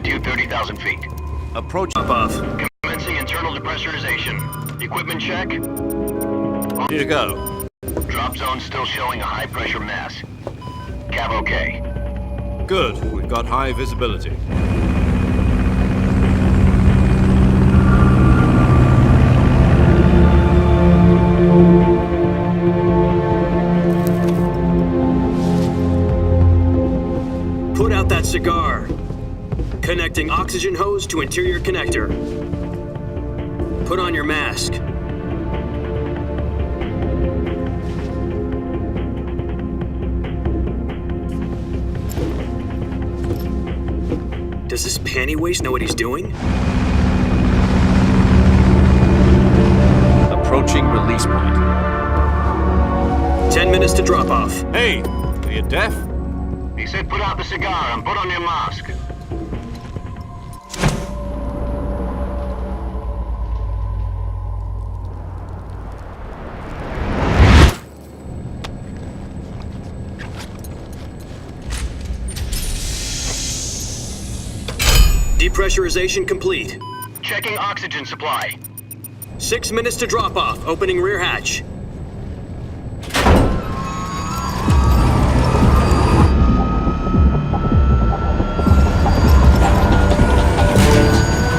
Altitude 30,000 feet. Approach above. Commencing internal depressurization. Equipment check. Ready to go. Drop zone still showing a high pressure mass. Cav okay. Good. We've got high visibility. Put out that cigar. Connecting oxygen hose to interior connector. Put on your mask. Does this panty waste know what he's doing? Approaching release point. 10 minutes to drop off. Hey, are you deaf? He said put out the cigar and put on your mask. Depressurization complete. Checking oxygen supply. 6 minutes to drop off. Opening rear hatch.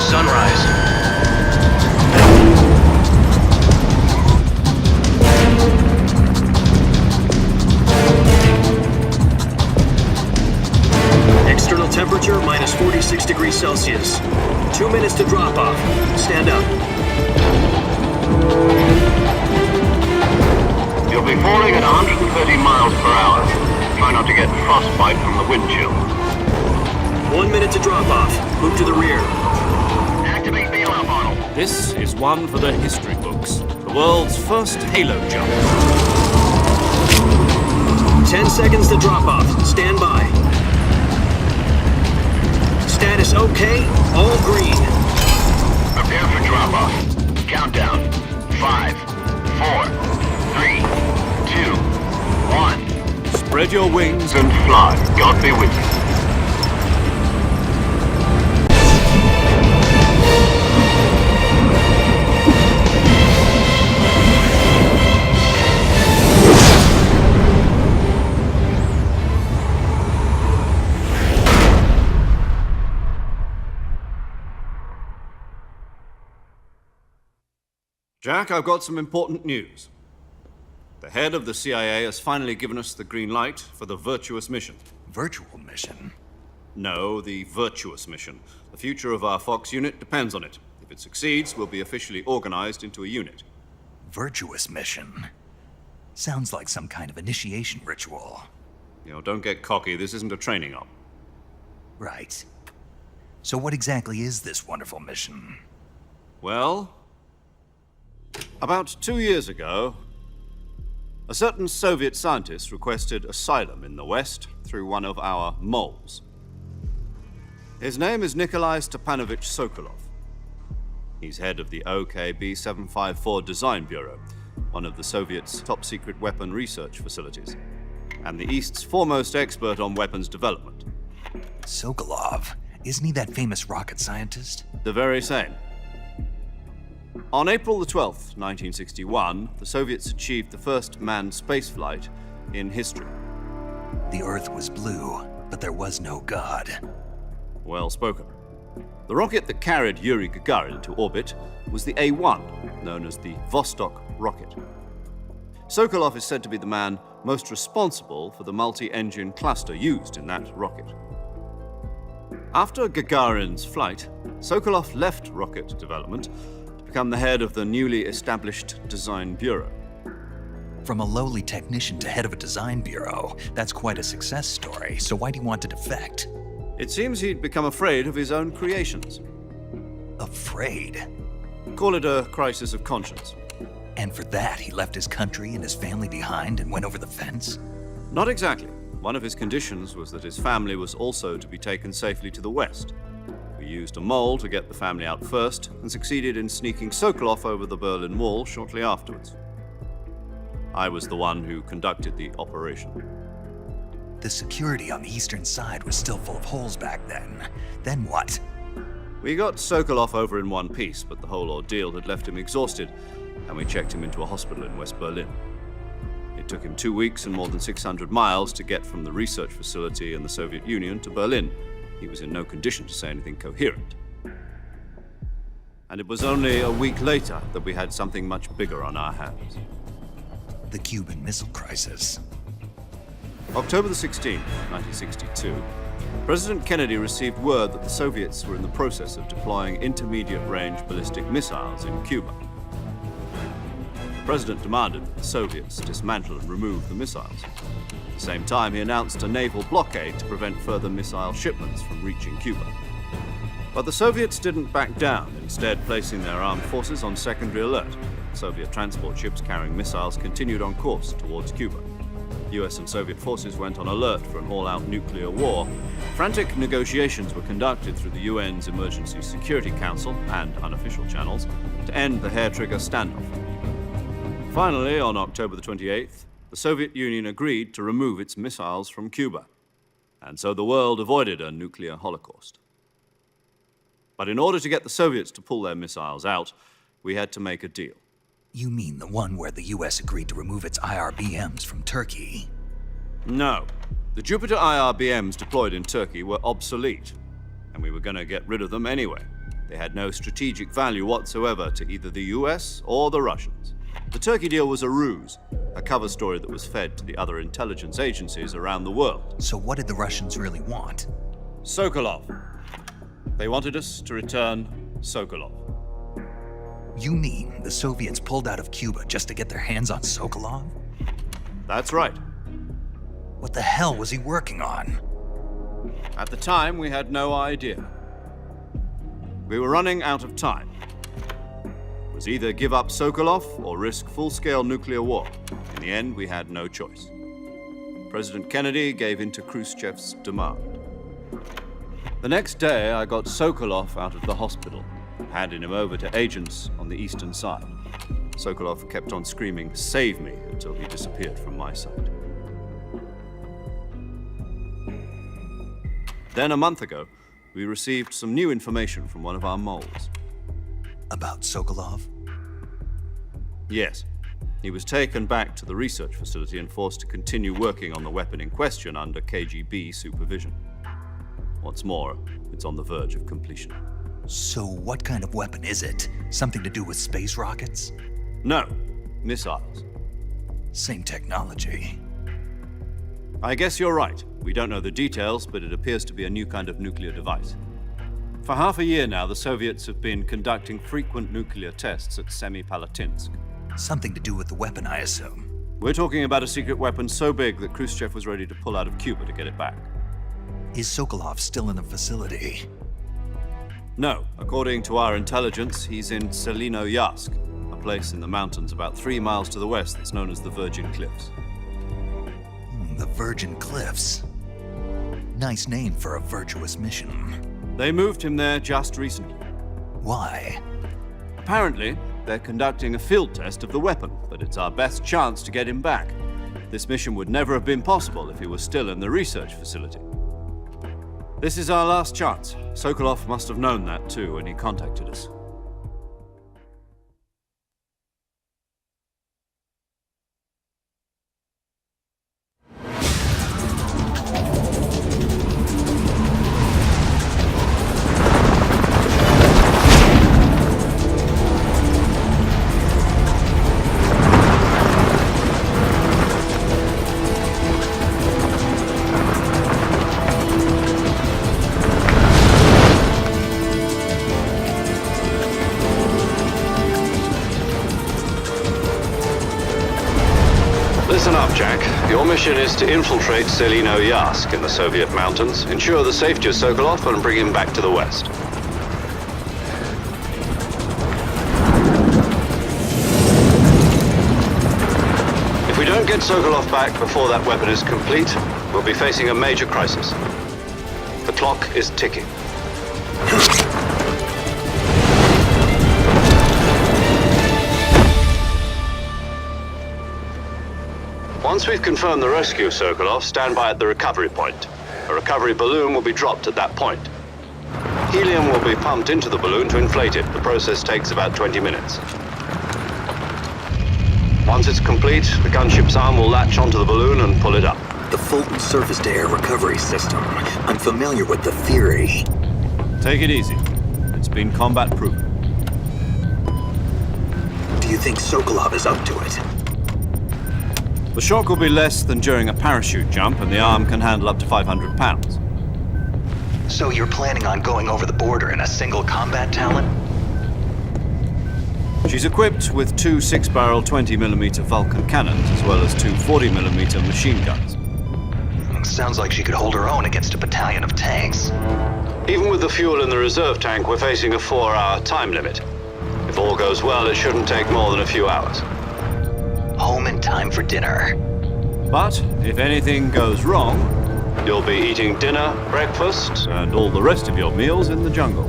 Sunrise. External temperature minus 46 degrees Celsius. 2 minutes to drop off. Stand up. You'll be falling at 130 miles per hour. Try not to get frostbite from the wind chill. 1 minute to drop off. Move to the rear. Activate bailout model. This is one for the history books. The world's first halo jump. 10 seconds to drop off. Stand by. Status okay. All green. Prepare for drop-off. Countdown. 5, 4, 3, 2, 1. Spread your wings And fly. God be with you. Jack, I've got some important news. The head of the CIA has finally given us the green light for the Virtuous mission. Virtual mission? No, the Virtuous mission. The future of our Fox unit depends on it. If it succeeds, we'll be officially organized into a unit. Virtuous mission? Sounds like some kind of initiation ritual. Don't get cocky. This isn't a training op. Right. So what exactly is this wonderful mission? Well, about 2 years ago, a certain Soviet scientist requested asylum in the West through one of our moles. His name is Nikolai Stepanovich Sokolov. He's head of the OKB-754 Design Bureau, one of the Soviets' top-secret weapon research facilities, and the East's foremost expert on weapons development. Sokolov? Isn't he that famous rocket scientist? The very same. On April the 12th, 1961, the Soviets achieved the first manned spaceflight in history. The Earth was blue, but there was no God. Well spoken. The rocket that carried Yuri Gagarin into orbit was the A-1, known as the Vostok rocket. Sokolov is said to be the man most responsible for the multi-engine cluster used in that rocket. After Gagarin's flight, Sokolov left rocket development to become the head of the newly established Design Bureau. From a lowly technician to head of a design bureau, that's quite a success story, so why'd he want to defect? It seems he'd become afraid of his own creations. Afraid? Call it a crisis of conscience. And for that, he left his country and his family behind and went over the fence? Not exactly. One of his conditions was that his family was also to be taken safely to the West. We used a mole to get the family out first and succeeded in sneaking Sokolov over the Berlin Wall shortly afterwards. I was the one who conducted the operation. The security on the eastern side was still full of holes back then. Then what? We got Sokolov over in one piece, but the whole ordeal had left him exhausted, and we checked him into a hospital in West Berlin. It took him 2 weeks and more than 600 miles to get from the research facility in the Soviet Union to Berlin. He was in no condition to say anything coherent. And it was only a week later that we had something much bigger on our hands. The Cuban Missile Crisis. October the 16th, 1962, President Kennedy received word that the Soviets were in the process of deploying intermediate-range ballistic missiles in Cuba. The President demanded that the Soviets dismantle and remove the missiles. At the same time, he announced a naval blockade to prevent further missile shipments from reaching Cuba. But the Soviets didn't back down, instead placing their armed forces on secondary alert. Soviet transport ships carrying missiles continued on course towards Cuba. US and Soviet forces went on alert for an all-out nuclear war. Frantic negotiations were conducted through the UN's Emergency Security Council and unofficial channels to end the hair-trigger standoff. Finally, on October the 28th, the Soviet Union agreed to remove its missiles from Cuba, and so the world avoided a nuclear holocaust. But in order to get the Soviets to pull their missiles out, we had to make a deal. You mean the one where the US agreed to remove its IRBMs from Turkey? No. The Jupiter IRBMs deployed in Turkey were obsolete, and we were going to get rid of them anyway. They had no strategic value whatsoever to either the US or the Russians. The Turkey deal was a ruse, a cover story that was fed to the other intelligence agencies around the world. So what did the Russians really want? Sokolov. They wanted us to return Sokolov. You mean the Soviets pulled out of Cuba just to get their hands on Sokolov? That's right. What the hell was he working on? At the time, we had no idea. We were running out of time. It was either give up Sokolov or risk full-scale nuclear war. In the end, we had no choice. President Kennedy gave in to Khrushchev's demand. The next day, I got Sokolov out of the hospital, handing him over to agents on the eastern side. Sokolov kept on screaming, "Save me," until he disappeared from my sight. Then a month ago, we received some new information from one of our moles. About Sokolov? Yes. He was taken back to the research facility and forced to continue working on the weapon in question under KGB supervision. What's more, it's on the verge of completion. So what kind of weapon is it? Something to do with space rockets? No, missiles. Same technology. I guess you're right. We don't know the details, but it appears to be a new kind of nuclear device. For half a year now, the Soviets have been conducting frequent nuclear tests at Semipalatinsk. Something to do with the weapon, I assume. We're talking about a secret weapon so big that Khrushchev was ready to pull out of Cuba to get it back. Is Sokolov still in the facility? No, according to our intelligence, he's in Selinoyarsk, a place in the mountains about 3 miles to the west that's known as the Virgin Cliffs. The Virgin Cliffs. Nice name for a virtuous mission. They moved him there just recently. Why? Apparently, they're conducting a field test of the weapon, but it's our best chance to get him back. This mission would never have been possible if he was still in the research facility. This is our last chance. Sokolov must have known that too when he contacted us. Listen up, Jack. Your mission is to infiltrate Selinoyarsk in the Soviet mountains, ensure the safety of Sokolov, and bring him back to the West. If we don't get Sokolov back before that weapon is complete, we'll be facing a major crisis. The clock is ticking. Once we've confirmed the rescue, Sokolov, stand by at the recovery point. A recovery balloon will be dropped at that point. Helium will be pumped into the balloon to inflate it. The process takes about 20 minutes. Once it's complete, the gunship's arm will latch onto the balloon and pull it up. The Fulton surface-to-air recovery system. I'm familiar with the theory. Take it easy. It's been combat-proven. Do you think Sokolov is up to it? The shock will be less than during a parachute jump, and the arm can handle up to 500 pounds. So you're planning on going over the border in a single combat Talon? She's equipped with two 6-barrel 20mm Vulcan cannons, as well as two 40mm machine guns. Sounds like she could hold her own against a battalion of tanks. Even with the fuel in the reserve tank, we're facing a 4-hour time limit. If all goes well, it shouldn't take more than a few hours. Home in time for dinner. But if anything goes wrong, you'll be eating dinner, breakfast, and all the rest of your meals in the jungle.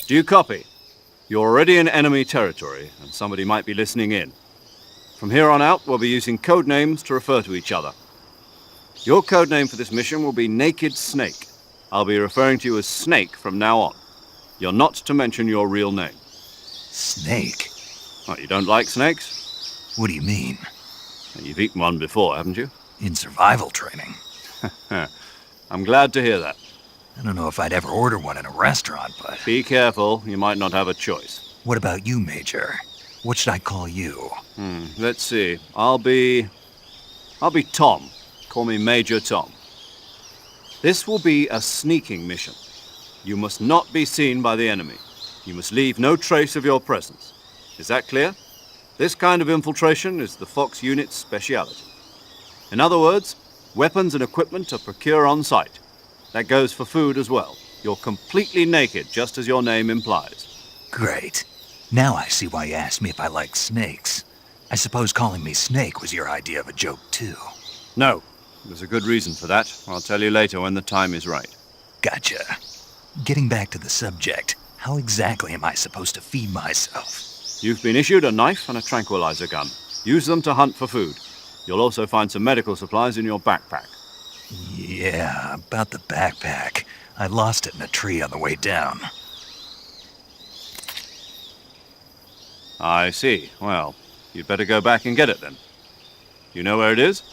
Do you copy? You're already in enemy territory, and somebody might be listening in. From here on out, we'll be using code names to refer to each other. Your code name for this mission will be Naked Snake. I'll be referring to you as Snake from now on. You're not to mention your real name. Snake? What, you don't like snakes? What do you mean? You've eaten one before, haven't you? In survival training. I'm glad to hear that. I don't know if I'd ever order one in a restaurant, but... Be careful, you might not have a choice. What about you, Major? What should I call you? Let's see. I'll be Tom. Call me Major Tom. This will be a sneaking mission. You must not be seen by the enemy. You must leave no trace of your presence. Is that clear? This kind of infiltration is the Fox unit's speciality. In other words, weapons and equipment are procured on site. That goes for food as well. You're completely naked, just as your name implies. Great. Now I see why you asked me if I like snakes. I suppose calling me Snake was your idea of a joke, too. No. There's a good reason for that. I'll tell you later when the time is right. Gotcha. Getting back to the subject, how exactly am I supposed to feed myself? You've been issued a knife and a tranquilizer gun. Use them to hunt for food. You'll also find some medical supplies in your backpack. Yeah, about the backpack. I lost it in a tree on the way down. I see. Well, you'd better go back and get it then. You know where it is?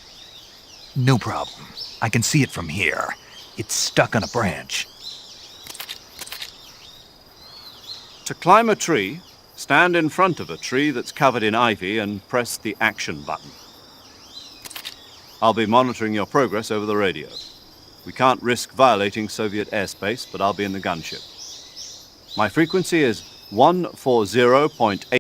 No problem. I can see it from here. It's stuck on a branch. To climb a tree, stand in front of a tree that's covered in ivy and press the action button. I'll be monitoring your progress over the radio. We can't risk violating Soviet airspace, but I'll be in the gunship. My frequency is 140.8.